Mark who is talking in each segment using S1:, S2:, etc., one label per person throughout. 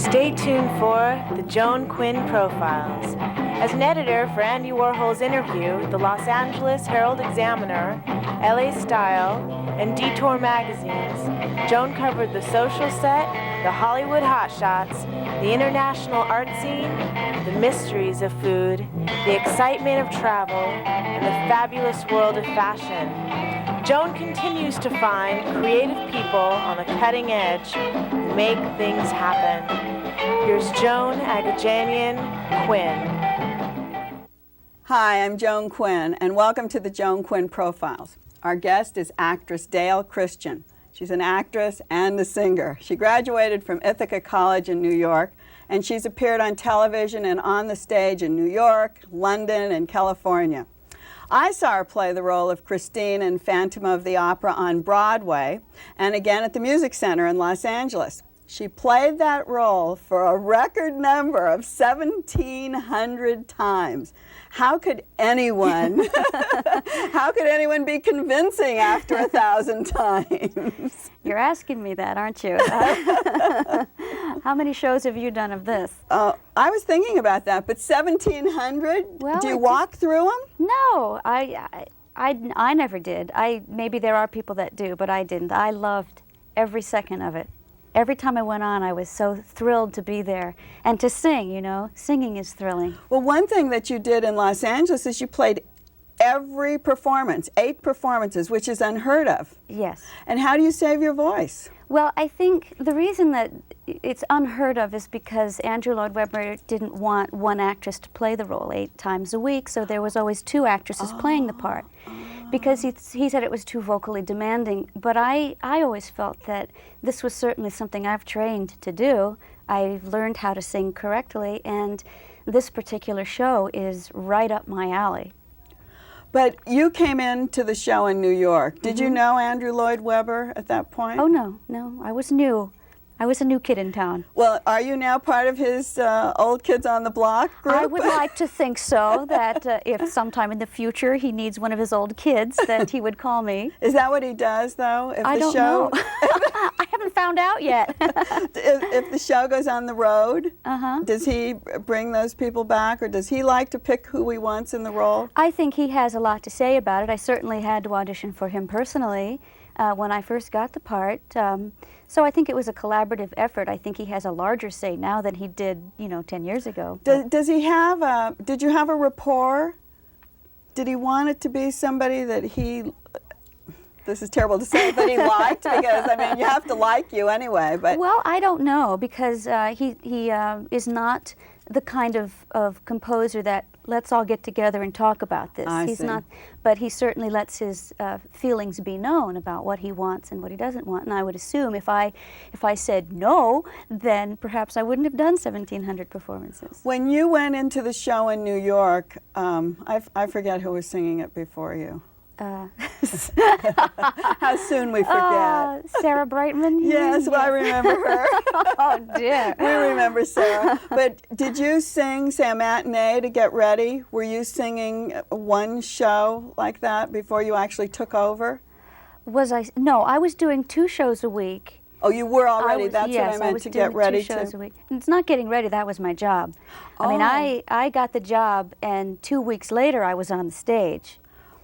S1: Stay tuned for the Joan Quinn Profiles. As an editor for Andy Warhol's Interview, the Los Angeles Herald-Examiner, LA Style, and Detour magazines, Joan covered the social set, the Hollywood hotshots, the international art scene, the mysteries of food, the excitement of travel, and the fabulous world of fashion. Joan continues to find creative people on the cutting edge who make things happen. Here's Joan Agajanian Quinn.
S2: Hi, I'm Joan Quinn, and welcome to the Joan Quinn Profiles. Our guest is actress Dale Kristien. She's an actress and a singer. She graduated from Ithaca College in New York, and she's appeared on television and on the stage in New York, London, and California. I saw her play the role of Christine in Phantom of the Opera on Broadway, and again at the Music Center in Los Angeles. She played that role for a record number of 1,700 times. How could anyone, how could anyone be convincing after 1,000 times?
S3: You're asking me that, aren't you? How many shows have you done of this?
S2: I was thinking about that, but 1,700?
S3: Well,
S2: do you walk through them?
S3: No, I never did. Maybe there are people that do, but I didn't. I loved every second of it. Every time I went on, I was so thrilled to be there. And to sing, you know, singing is thrilling.
S2: Well, one thing that you did in Los Angeles is you played every performance, 8 performances, which is unheard of.
S3: Yes.
S2: And how do you save your voice?
S3: Well, I think the reason that it's unheard of is because Andrew Lloyd Webber didn't want one actress to play the role 8 times a week, so there was always 2 actresses playing the part. Because he said it was too vocally demanding, but I always felt that this was certainly something I've trained to do. I've learned how to sing correctly, and this particular show is right up my alley.
S2: But you came into the show in New York. Did you know Andrew Lloyd Webber at that point?
S3: Oh, no, I was new. I was a new kid in town.
S2: Well, are you now part of his Old Kids on the Block group?
S3: I would like to think so, that if sometime in the future he needs one of his old kids, that he would call me.
S2: Is that what he does, though? If
S3: I don't know. I haven't found out yet.
S2: if the show goes on the road, does he bring those people back, or does he like to pick who he wants in the role?
S3: I think he has a lot to say about it. I certainly had to audition for him personally when I first got the part. So I think it was a collaborative effort. I think he has a larger say now than he did, 10 years ago.
S2: Does he have did you have a rapport? Did he want it to be somebody that he, this is terrible to say, but he liked? Because, I mean, you have to like you anyway, but.
S3: Well, I don't know, because he is not the kind of composer that let's all get together and talk about this. He's not, but he certainly lets his feelings be known about what he wants and what he doesn't want. And I would assume if I said no, then perhaps I wouldn't have done 1,700 performances.
S2: When you went into the show in New York, I forget who was singing it before you. How soon we forget.
S3: Sarah Brightman?
S2: Yes, well, I remember her.
S3: Oh, dear.
S2: We remember Sarah. But did you sing, say, a matinee to get ready? Were you singing one show like that before you actually took over?
S3: No, I was doing 2 shows a week.
S2: Oh, you were already? That's
S3: yes,
S2: what I meant, to get ready to.
S3: 2 shows a week. It's not getting ready, that was my job.
S2: Oh.
S3: I mean, I got the job, and 2 weeks later I was on the stage.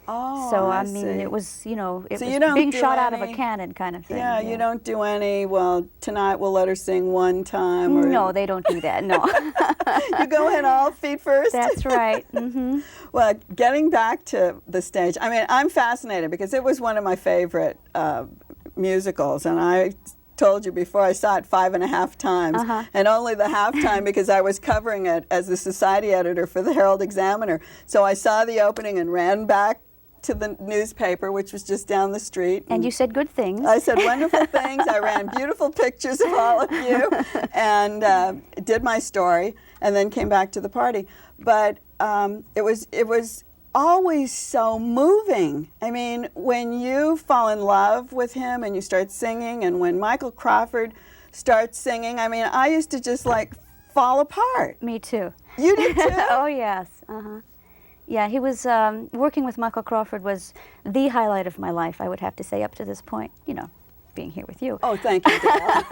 S2: Oh,
S3: so
S2: I
S3: mean,
S2: see.
S3: it was, it
S2: so
S3: was
S2: you don't
S3: being
S2: do
S3: shot out of
S2: any,
S3: a cannon kind of thing.
S2: Yeah, you don't do any, well, tonight we'll let her sing one time. Or
S3: No, they don't do that, no.
S2: You go in all feet first?
S3: That's right.
S2: Well, getting back to the stage, I mean, I'm fascinated because it was one of my favorite musicals, and I told you before, I saw it 5.5 times, and only the half time because I was covering it as the society editor for the Herald-Examiner. So I saw the opening and ran back to the newspaper, which was just down the street.
S3: And you said good things.
S2: I said wonderful things. I ran beautiful pictures of all of you and did my story, and then came back to the party. But it was always so moving. I mean, when you fall in love with him and you start singing, and when Michael Crawford starts singing, I mean, I used to just like fall apart.
S3: Me too.
S2: You did too?
S3: Oh, yes. Yeah, he was, working with Michael Crawford was the highlight of my life, I would have to say, up to this point, being here with you.
S2: Oh, thank you, Dale.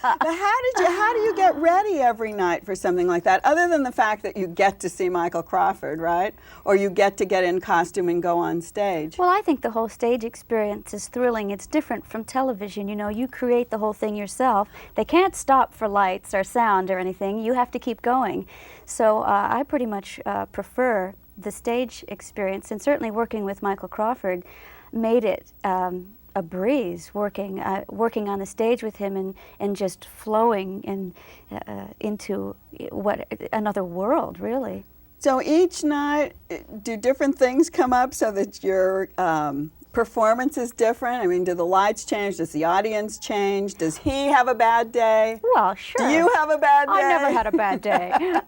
S2: But how do you get ready every night for something like that, other than the fact that you get to see Michael Crawford, right? Or you get to get in costume and go on stage?
S3: Well, I think the whole stage experience is thrilling. It's different from television. You know, you create the whole thing yourself. They can't stop for lights or sound or anything. You have to keep going. So I pretty much prefer the stage experience, and certainly working with Michael Crawford made it a breeze, working on the stage with him and just flowing into another world, really.
S2: So each night, do different things come up so that your performance is different? I mean, do the lights change? Does the audience change? Does he have a bad day?
S3: Well, sure.
S2: Do you have a bad day?
S3: I never had a bad day.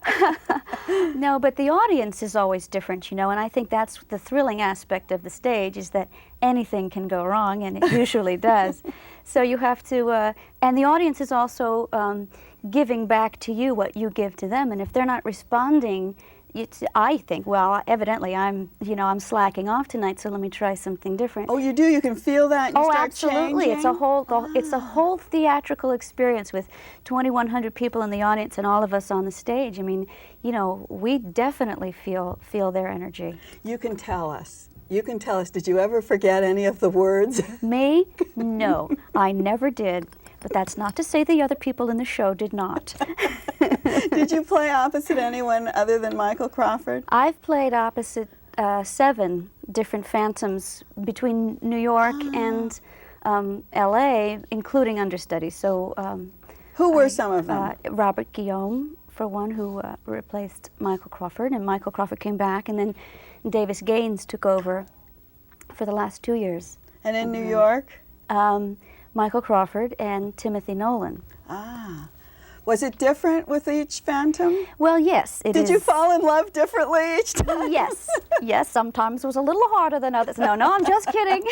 S3: No, but the audience is always different, you know, and I think that's the thrilling aspect of the stage, is that anything can go wrong, and it usually does. So you have to, and the audience is also giving back to you what you give to them, and if they're not responding, I think, well, evidently I'm slacking off tonight, so let me try something different.
S2: Oh, you do? You can feel that and you start
S3: absolutely.
S2: changing?
S3: It's a whole theatrical experience with 2,100 people in the audience and all of us on the stage. I mean, you know, we definitely feel their energy.
S2: You can tell us. You can tell us, did you ever forget any of the words?
S3: Me? No, I never did. But that's not to say the other people in the show did not.
S2: Did you play opposite anyone other than Michael Crawford?
S3: I've played opposite 7 different phantoms between New York and L.A., including understudies. So,
S2: who were some of them?
S3: Robert Guillaume, for one, who replaced Michael Crawford, and Michael Crawford came back, and then Davis Gaines took over for the last 2 years.
S2: And in New York?
S3: Michael Crawford and Timothy Nolan.
S2: Ah. Was it different with each phantom?
S3: Well, yes, it is.
S2: Did you fall in love differently each time?
S3: Yes. Yes, sometimes it was a little harder than others. No, I'm just kidding.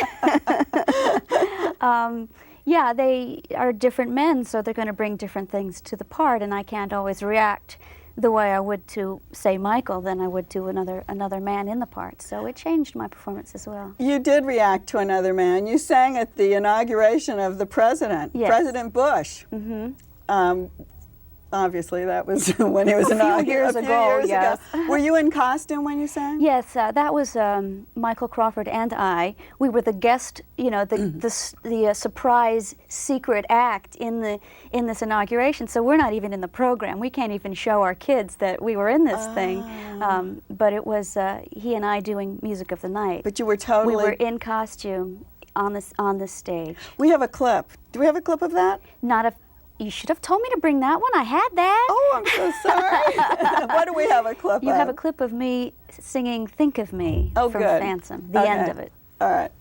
S3: Yeah, they are different men, so they're going to bring different things to the part, and I can't always react the way I would to, say, Michael than I would to another man in the part. So it changed my performance as well.
S2: You did react to another man. You sang at the inauguration of the president,
S3: yes.
S2: President Bush. Mm-hmm. Obviously, that was when he was inaugurated.
S3: A few years ago.
S2: Were you in costume when you sang?
S3: Yes, that was Michael Crawford and I. We were the guest, you know, the surprise secret act in this inauguration. So we're not even in the program. We can't even show our kids that we were in this thing. But it was he and I doing Music of the Night.
S2: But you were totally.
S3: We were in costume on this stage.
S2: We have a clip. Do we have a clip of that?
S3: Not a. You should have told me to bring that one. I had that.
S2: Oh, I'm so sorry. What do we have a clip of?
S3: You have a clip of me singing "Think of Me" from
S2: good.
S3: Phantom, the end of it.
S2: All right.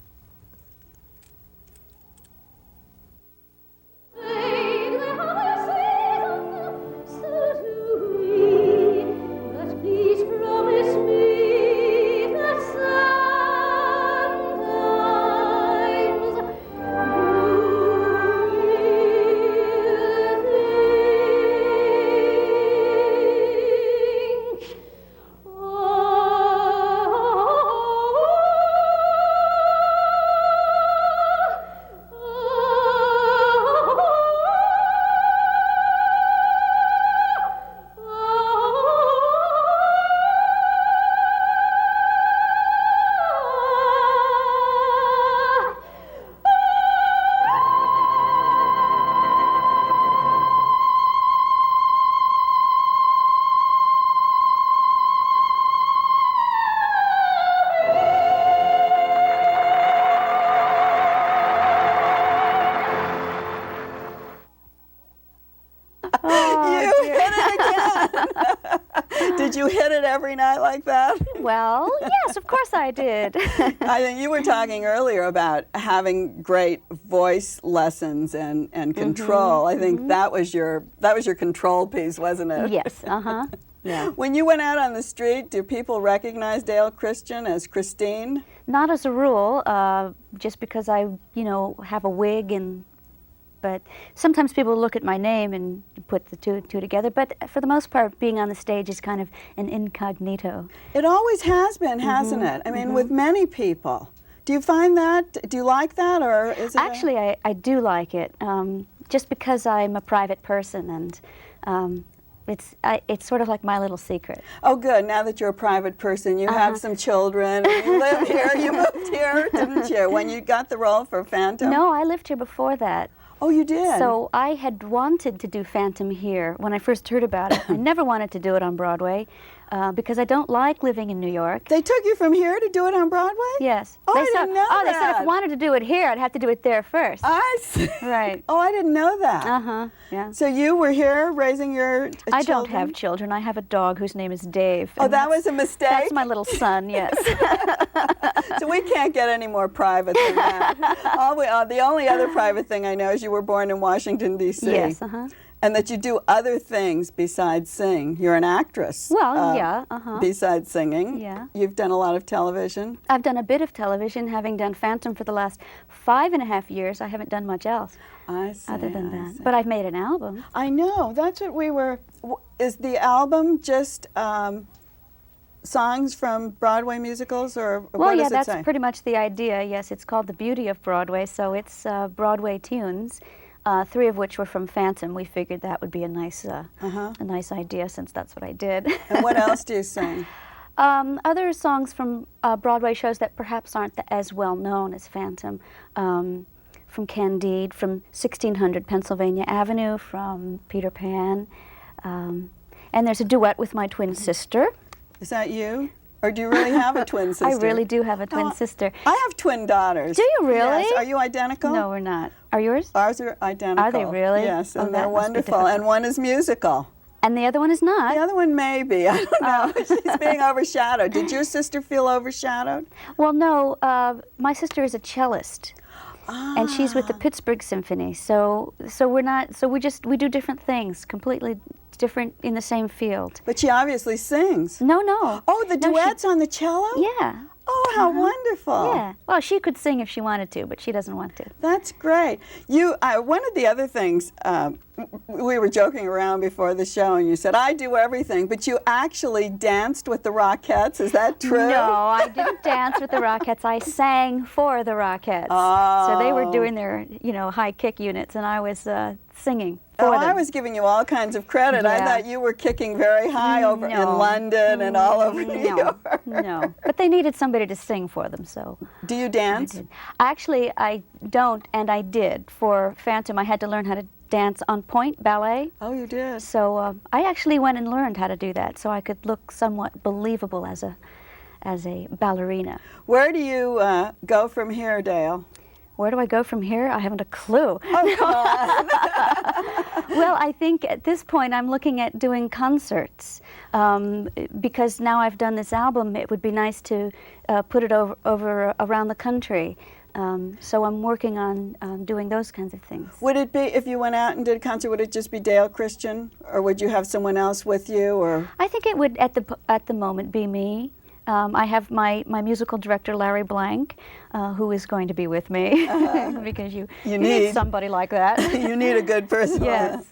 S2: Did you hit it every night like that?
S3: Well, yes, of course I did.
S2: I think you were talking earlier about having great voice lessons and control. I think that was your control piece, wasn't it?
S3: Yes, yeah.
S2: When you went out on the street, do people recognize Dale Kristien as Christine?
S3: Not as a rule, just because I, have a wig but sometimes people look at my name and put the two together. But for the most part, being on the stage is kind of an incognito.
S2: It always has been, hasn't it? I mean, with many people, Do you find that, do you like that, or is it?
S3: Actually, I do like it, just because I'm a private person, and it's sort of like my little secret.
S2: Oh, good. Now that you're a private person, you have some children, and you live here. You moved here, didn't you, when you got the role for Phantom?
S3: No, I lived here before that.
S2: Oh, you did?
S3: So I had wanted to do Phantom here when I first heard about it. I never wanted to do it on Broadway because I don't like living in New York.
S2: They took you from here to do it on Broadway?
S3: Yes.
S2: Oh,
S3: they
S2: I didn't know
S3: they said
S2: that.
S3: if I wanted to do it here, I'd have to do it there first.
S2: I see.
S3: Right.
S2: Oh, I didn't know that.
S3: Uh-huh, yeah.
S2: So you were here raising your children?
S3: I don't have children. I have a dog whose name is Dave.
S2: Oh,
S3: and
S2: that was a mistake?
S3: That's my little son, yes.
S2: So we can't get any more private than that. The only other private thing I know is you were born in Washington, D.C.
S3: Yes, uh-huh.
S2: And that you do other things besides sing. You're an actress.
S3: Well, yeah, uh-huh.
S2: Besides singing.
S3: Yeah.
S2: You've done a lot of television.
S3: I've done a bit of television, having done Phantom for the last 5.5 years. I haven't done much else
S2: I see.
S3: other than
S2: I
S3: that.
S2: see.
S3: But I've made an album.
S2: I know. That's what we were. Is the album just songs from Broadway musicals, or
S3: Well,
S2: what
S3: yeah,
S2: does it
S3: that's
S2: say?
S3: pretty much the idea. Yes, it's called The Beauty of Broadway, so it's Broadway tunes, 3 of which were from Phantom. We figured that would be a nice idea, since that's what I did.
S2: And what else do you sing?
S3: Other songs from Broadway shows that perhaps aren't as well known as Phantom, from Candide, from 1600 Pennsylvania Avenue, from Peter Pan, and there's a duet with my twin sister.
S2: Is that you? Or do you really have a twin sister?
S3: I really do have a twin sister.
S2: I have twin daughters.
S3: Do you really?
S2: Yes. Are you identical?
S3: No, we're not. Are yours?
S2: Ours are identical.
S3: Are they really?
S2: Yes,
S3: Oh,
S2: and
S3: that
S2: they're
S3: must be
S2: wonderful.
S3: difficult.
S2: And one is musical.
S3: And the other one is not.
S2: The other one maybe. I don't know.
S3: Oh.
S2: She's being overshadowed. Did your sister feel overshadowed?
S3: Well, no. My sister is a cellist, and she's with the Pittsburgh Symphony. So we're not. So we do different things, completely different in the same field.
S2: But she obviously sings.
S3: No.
S2: Oh, the
S3: No,
S2: duets on the cello?
S3: Yeah.
S2: Oh, how wonderful.
S3: Yeah. Well, she could sing if she wanted to, but she doesn't want to.
S2: That's great. One of the other things, we were joking around before the show, and you said, I do everything, but you actually danced with the Rockettes. Is that true?
S3: No, I didn't dance with the Rockettes. I sang for the Rockettes.
S2: Oh.
S3: So they were doing their, high kick units, and I was singing for them.
S2: I was giving you all kinds of credit. I
S3: Yeah.
S2: thought you were kicking very high over in
S3: No.
S2: London and all over New
S3: No,
S2: York.
S3: no. But they needed somebody to sing for them, so
S2: Do you dance?
S3: I did. Actually, I don't, and I did. For Phantom, I had to learn how to dance on point ballet.
S2: Oh, you did.
S3: So I actually went and learned how to do that, so I could look somewhat believable as a ballerina.
S2: Where do you go from here, Dale?
S3: Where do I go from here? I haven't a clue.
S2: Oh, come on.
S3: Well, I think at this point I'm looking at doing concerts because now I've done this album. It would be nice to put it over around the country. So I'm working on doing those kinds of things.
S2: Would it be, if you went out and did a concert, would it just be Dale Kristien, or would you have someone else with you, or?
S3: I think it would at the moment be me. I have my musical director, Larry Blank, who is going to be with me because you need somebody like that.
S2: You need a good person.
S3: Yes.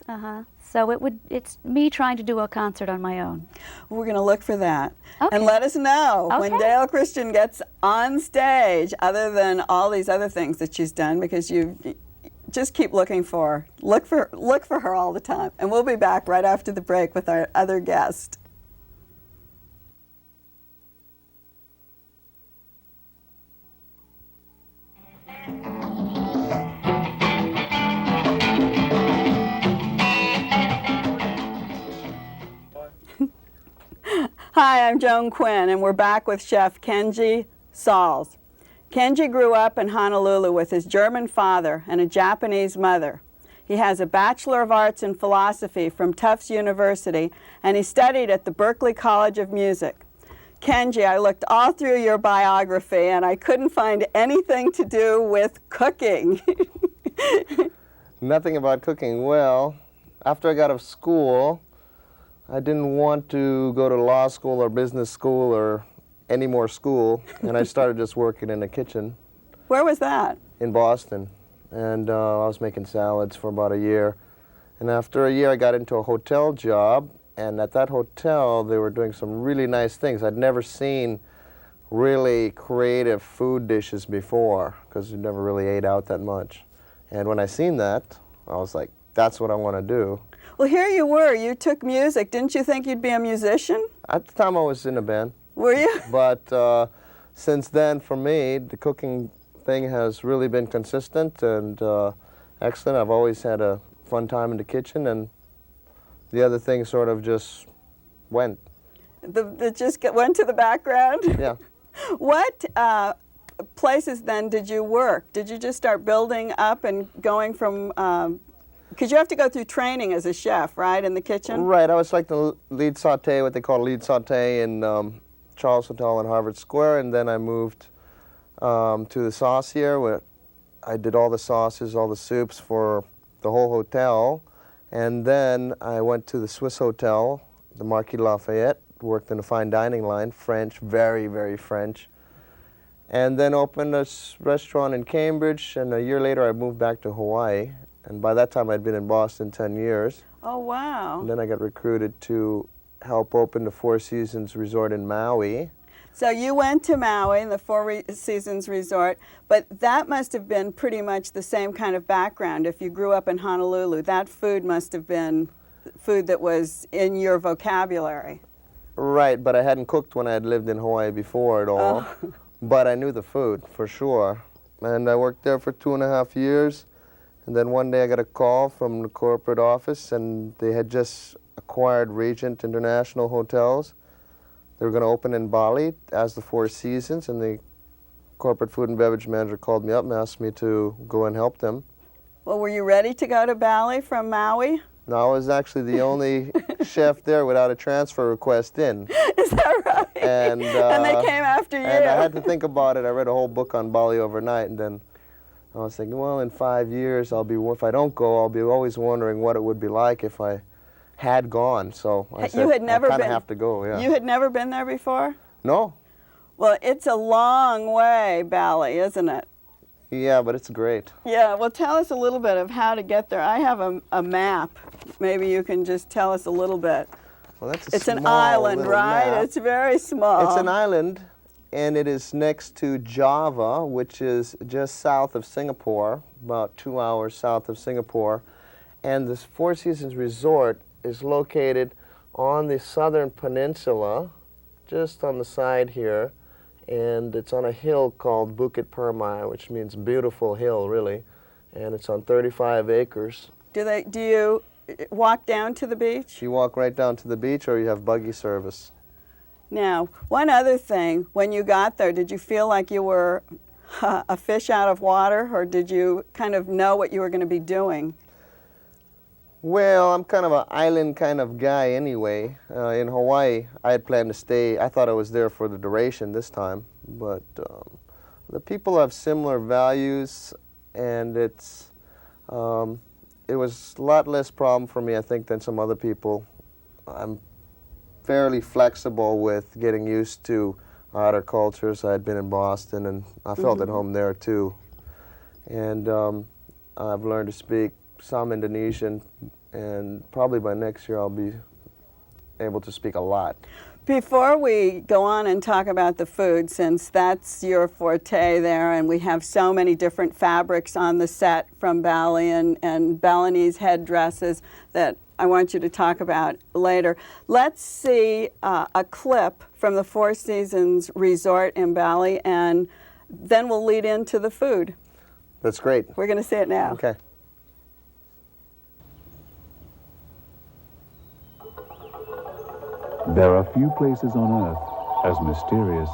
S3: So it's me trying to do a concert on my own.
S2: We're going to look for that.
S3: Okay.
S2: And let us know when
S3: Okay.
S2: Dale Kristien gets on stage, other than all these other things that she's done, because you just keep looking for her. Look for her all the time. And we'll be back right after the break with our other guest. Hi, I'm Joan Quinn, and we're back with Chef Kenji Salz. Kenji grew up in Honolulu with his German father and a Japanese mother. He has a Bachelor of Arts in Philosophy from Tufts University, and he studied at the Berklee College of Music. Kenji, I looked all through your biography, and I couldn't find anything to do with cooking.
S4: Nothing about cooking. Well, after I got out of school, I didn't want to go to law school or business school or any more school, and I started just working in the kitchen
S2: Where was that?
S4: in Boston. And I was making salads for about a year. And after a year, I got into a hotel job, and at that hotel, they were doing some really nice things. I'd never seen really creative food dishes before, because we never really ate out that much. And when I seen that, I was like, that's what I want to do.
S2: Well, here you were. You took music. Didn't you think you'd be a musician?
S4: At the time I was in a band.
S2: Were you?
S4: But since then, for me, the cooking thing has really been consistent and excellent. I've always had a fun time in the kitchen, and the other thing sort of just went.
S2: It just went to the background?
S4: Yeah.
S2: What places then did you work? Did you just start building up and going from, because you have to go through training as a chef, right, in the kitchen?
S4: Right, I was like the lead saute, what they call lead saute in Charles Hotel on Harvard Square, and then I moved to the saucier where I did all the sauces, all the soups for the whole hotel, and then I went to the Swiss Hotel, the Marquis Lafayette, worked in the fine dining line, French, very, very French, and then opened a restaurant in Cambridge, and a year later I moved back to Hawaii, and by that time I'd been in Boston 10 years.
S2: Oh, wow.
S4: And then I got recruited to help open the Four Seasons Resort in Maui.
S2: So you went to Maui, the Four Seasons Resort, but that must have been pretty much the same kind of background. If you grew up in Honolulu, that food must have been food that was in your vocabulary.
S4: Right, but I hadn't cooked when I had lived in Hawaii before at all.
S2: Oh.
S4: But I knew the food, for sure. And I worked there for 2.5 years. And then one day I got a call from the corporate office, and they had just acquired Regent International Hotels. They were going to open in Bali as the Four Seasons, and the corporate food and beverage manager called me up and asked me to go and help them.
S2: Well, were you ready to go to Bali from Maui?
S4: No, I was actually the only chef there without a transfer request in.
S2: Is that right?
S4: And
S2: they came after you.
S4: And I had to think about it. I read a whole book on Bali overnight, and then I was thinking, well, in 5 years, if I don't go, I'll be always wondering what it would be like if I had gone. So I said,
S2: You had never
S4: I kind of
S2: been,
S4: have to go, yeah.
S2: You had never been there before?
S4: No.
S2: Well, it's a long way, Bali, isn't it?
S4: Yeah, but it's great.
S2: Yeah, well, tell us a little bit of how to get there. I have a map. Maybe you can just tell us a little bit.
S4: Well, that's
S2: It's
S4: small
S2: an island,
S4: little
S2: right?
S4: map.
S2: It's very small.
S4: It's an island, and it is next to Java, which is just south of Singapore, about 2 hours south of Singapore. And this Four Seasons Resort is located on the southern peninsula, just on the side here, and it's on a hill called Bukit Permai, which means beautiful hill, really, and it's on 35 acres.
S2: Do you walk down to the beach?
S4: You walk right down to the beach, or you have buggy service.
S2: Now, one other thing, when you got there, did you feel like you were a fish out of water, or did you kind of know what you were going to be doing?
S4: Well, I'm kind of an island kind of guy anyway. In Hawaii, I had planned to stay. I thought I was there for the duration this time, but the people have similar values, and it was a lot less problem for me, I think, than some other people. I'm fairly flexible with getting used to other cultures. I had been in Boston, and I felt at home there too. And I've learned to speak some Indonesian, and probably by next year I'll be able to speak a lot.
S2: Before we go on and talk about the food, since that's your forte there, and we have so many different fabrics on the set from Bali and Balinese headdresses that I want you to talk about later, let's see a clip from the Four Seasons Resort in Bali, and then we'll lead into the food.
S4: That's great.
S2: We're going to see it now.
S4: Okay.
S5: There are few places on earth as mysterious,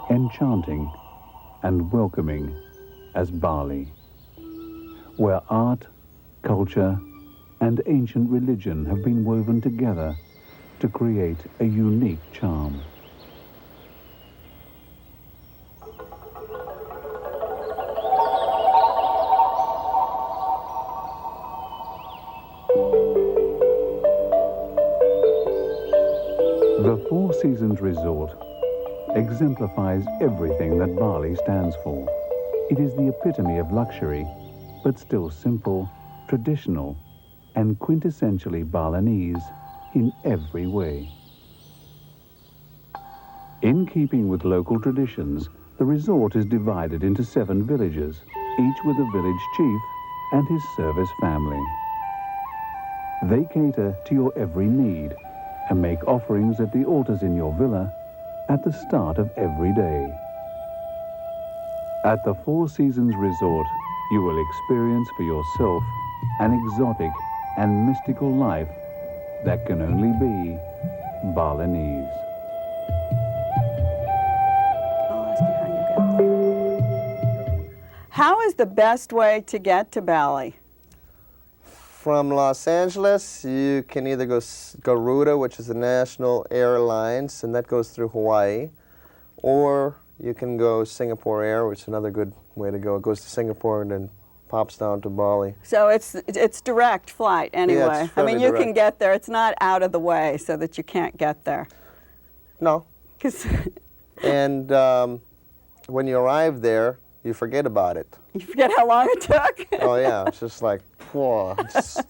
S5: enchanting, and welcoming as Bali, where art, culture, and ancient religion have been woven together to create a unique charm. The Four Seasons Resort exemplifies everything that Bali stands for. It is the epitome of luxury, but still simple, traditional, and quintessentially Balinese in every way. In keeping with local traditions, the resort is divided into 7 villages, each with a village chief and his service family. They cater to your every need and make offerings at the altars in your villa at the start of every day. At the Four Seasons Resort, you will experience for yourself an exotic and mystical life that can only be Balinese.
S2: I'll ask you how you get there. How is the best way to get to Bali?
S4: From Los Angeles, you can either go Garuda, which is the national airlines, and that goes through Hawaii, or you can go Singapore Air, which is another good way to go. It goes to Singapore and then pops down to Bali.
S2: So it's direct flight anyway.
S4: Yeah, it's
S2: I mean,
S4: fairly
S2: you can
S4: direct.
S2: get there. It's not out of the way so that you can't get there.
S4: No.
S2: 'Cause
S4: And when you arrive there, you forget about it.
S2: you forget how long it took.
S4: Oh yeah, it's just like, whoa.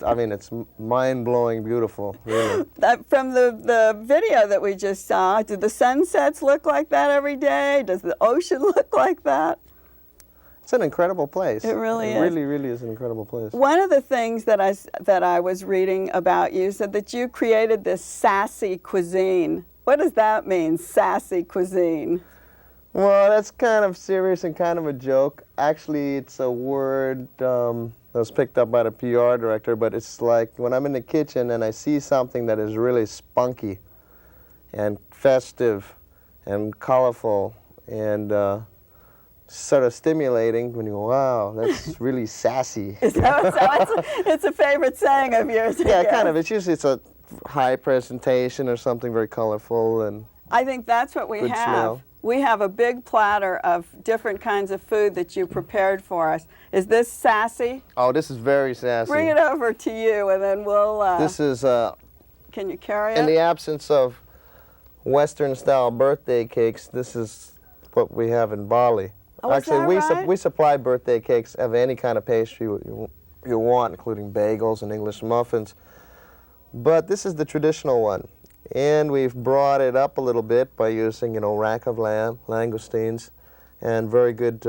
S4: I mean, it's mind-blowing beautiful, really.
S2: From the video that we just saw, do the sunsets look like that every day? Does the ocean look like that?
S4: It's an incredible place.
S2: It really is.
S4: It really, really is an incredible place.
S2: One of the things that I was reading about you said that you created this sassy cuisine. What does that mean, sassy cuisine?
S4: Well, that's kind of serious and kind of a joke. Actually, it's a word that was picked up by the PR director, but it's like when I'm in the kitchen and I see something that is really spunky and festive and colorful and sort of stimulating, when you go, wow, that's really sassy.
S2: So it's a favorite saying of yours. I
S4: Yeah,
S2: guess.
S4: kind of. It's usually a high presentation or something very colorful and
S2: I think that's what we
S4: good
S2: have.
S4: smell.
S2: We have a big platter of different kinds of food that you prepared for us. Is this sassy?
S4: Oh, this is very sassy.
S2: Bring it over to you, and then we'll.
S4: This is
S2: Can you carry
S4: in the
S2: it?
S4: absence of Western-style birthday cakes. This is what we have in Bali.
S2: Oh, is
S4: Actually,
S2: that right?
S4: we supply birthday cakes of any kind of pastry you want, including bagels and English muffins. But this is the traditional one. And we've brought it up a little bit by using, rack of lamb, langoustines, and very good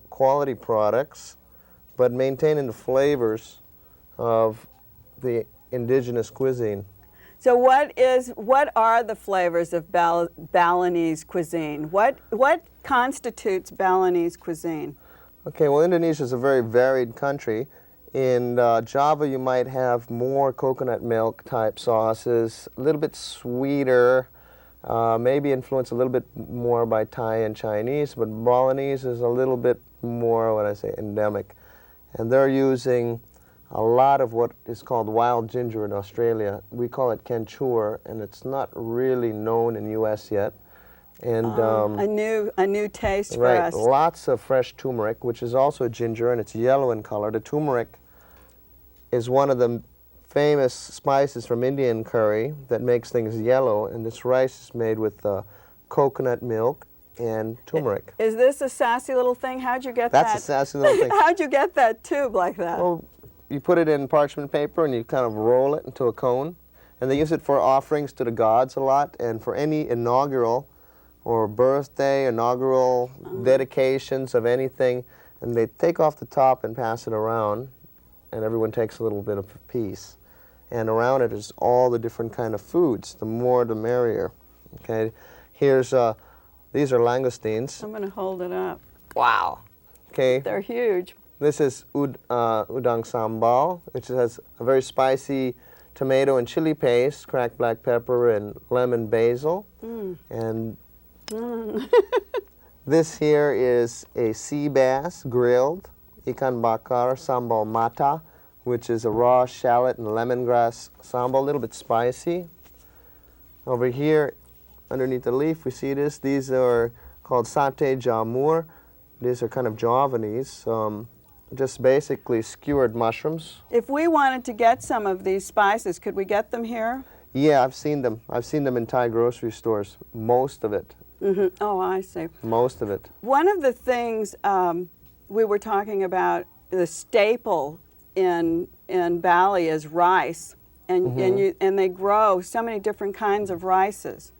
S4: quality products, but maintaining the flavors of the indigenous cuisine.
S2: So what are the flavors of Balinese cuisine? What constitutes Balinese cuisine?
S4: Okay, well, Indonesia is a very varied country. In Java, you might have more coconut milk type sauces, a little bit sweeter, maybe influenced a little bit more by Thai and Chinese, but Balinese is a little bit more, what I say, endemic. And they're using a lot of what is called wild ginger in Australia. We call it kenchur, and it's not really known in U.S. yet. And
S2: A new taste for
S4: right,
S2: us.
S4: lots of fresh turmeric, which is also ginger, and it's yellow in color. The turmeric is one of the famous spices from Indian curry that makes things yellow, and this rice is made with coconut milk and turmeric.
S2: Is this a sassy little thing? How'd you get that?
S4: That's a sassy little thing.
S2: How'd you get that tube like that?
S4: Well, you put it in parchment paper and you kind of roll it into a cone, and they use it for offerings to the gods a lot, and for any inaugural or birthday, inaugural dedications of anything, and they take off the top and pass it around, and everyone takes a little bit of a piece. And around it is all the different kind of foods. The more, the merrier. Okay, here's these are langoustines.
S2: I'm going to hold it up.
S4: Wow. Okay.
S2: They're huge.
S4: This is udang sambal, which has a very spicy tomato and chili paste, cracked black pepper, and lemon basil. And this here is a sea bass grilled, ikan bakar sambal mata, which is a raw shallot and lemongrass sambal, a little bit spicy. Over here, underneath the leaf, we see this. These are called satay jamur. These are kind of Javanese, just basically skewered mushrooms.
S2: If we wanted to get some of these spices, could we get them here?
S4: Yeah, I've seen them. I've seen them in Thai grocery stores, most of it.
S2: Oh, I see.
S4: Most of it.
S2: One of the things we were talking about, the staple in Bali is rice, and they grow so many different kinds of rices.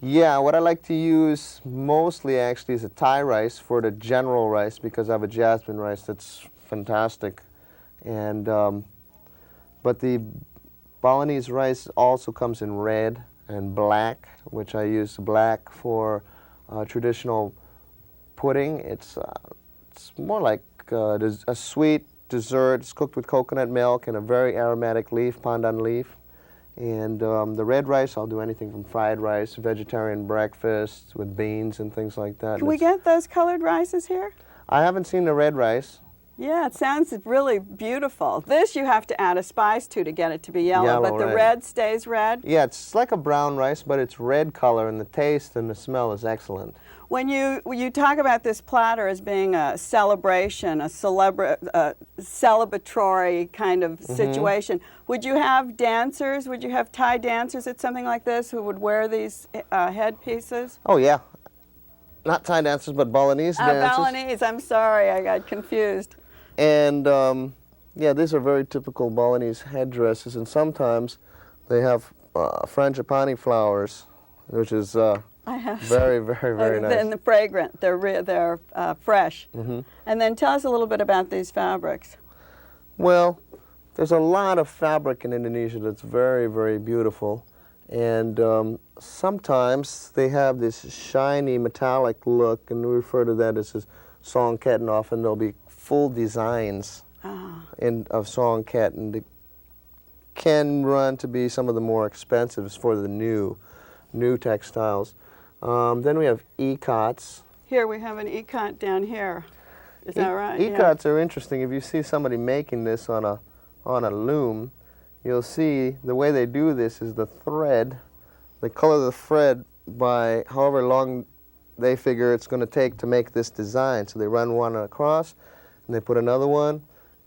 S4: Yeah, what I like to use mostly actually is a Thai rice for the general rice because I have a jasmine rice that's fantastic. And but the Balinese rice also comes in red and black, which I use black for traditional pudding. It's more like a sweet dessert. It's cooked with coconut milk and a very aromatic leaf, pandan leaf. And the red rice, I'll do anything from fried rice, vegetarian breakfast with beans and things like that.
S2: Can we get those colored rices here?
S4: I haven't seen the red rice.
S2: Yeah, it sounds really beautiful. This you have to add a spice to get it to be yellow, but the
S4: right.
S2: red stays red?
S4: Yeah, it's like a brown rice, but it's red color, and the taste and the smell is excellent.
S2: When you talk about this platter as being a celebration, a celebratory kind of situation, would you have dancers? Would you have Thai dancers at something like this who would wear these headpieces?
S4: Oh, yeah. Not Thai dancers, but Balinese dancers.
S2: Balinese, I'm sorry, I got confused.
S4: And yeah, these are very typical Balinese headdresses, and sometimes they have frangipani flowers, which is very, very nice.
S2: And the fragrant, they're fresh. And then tell us a little bit about these fabrics.
S4: Well, there's a lot of fabric in Indonesia that's very, very beautiful. And sometimes they have this shiny metallic look, and we refer to that as songket, and often there'll be full designs of songket, and it can run to be some of the more expensive for the new textiles. Then we have ikat.
S2: Here we have an ikat down here. Is that right?
S4: Ikats are interesting. If you see somebody making this on a loom, you'll see the way they do this is the thread. They color the thread by however long they figure it's going to take to make this design. So they run one across, and they put another one,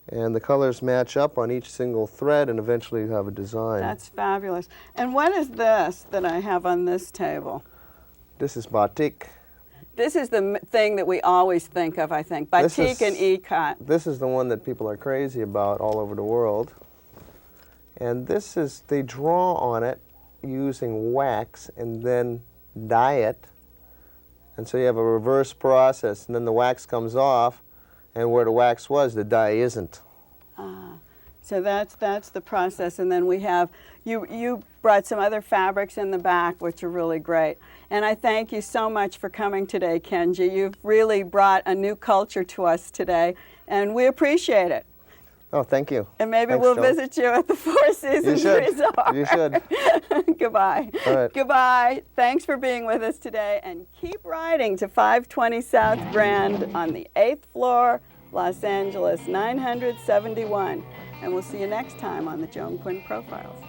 S4: and the colors match up on each single thread, and eventually you have a design.
S2: That's fabulous. And what is this that I have on this table?
S4: This is batik.
S2: This is the thing that we always think of, I think, batik and ikat.
S4: This is the one that people are crazy about all over the world. And this is, they draw on it using wax and then dye it. And so you have a reverse process, and then the wax comes off, and where the wax was, the dye isn't.
S2: So that's the process. And then we have, you brought some other fabrics in the back, which are really great. And I thank you so much for coming today, Kenji. You've really brought a new culture to us today, and we appreciate it.
S4: Oh, thank you.
S2: And maybe
S4: Thanks,
S2: we'll
S4: Joan.
S2: visit you at the Four Seasons Resort.
S4: You should.
S2: Goodbye.
S4: All right.
S2: Goodbye. Thanks for being with us today, and keep riding to 520 South Grand on the 8th floor, Los Angeles 971. And we'll see you next time on the Joan Quinn Profiles.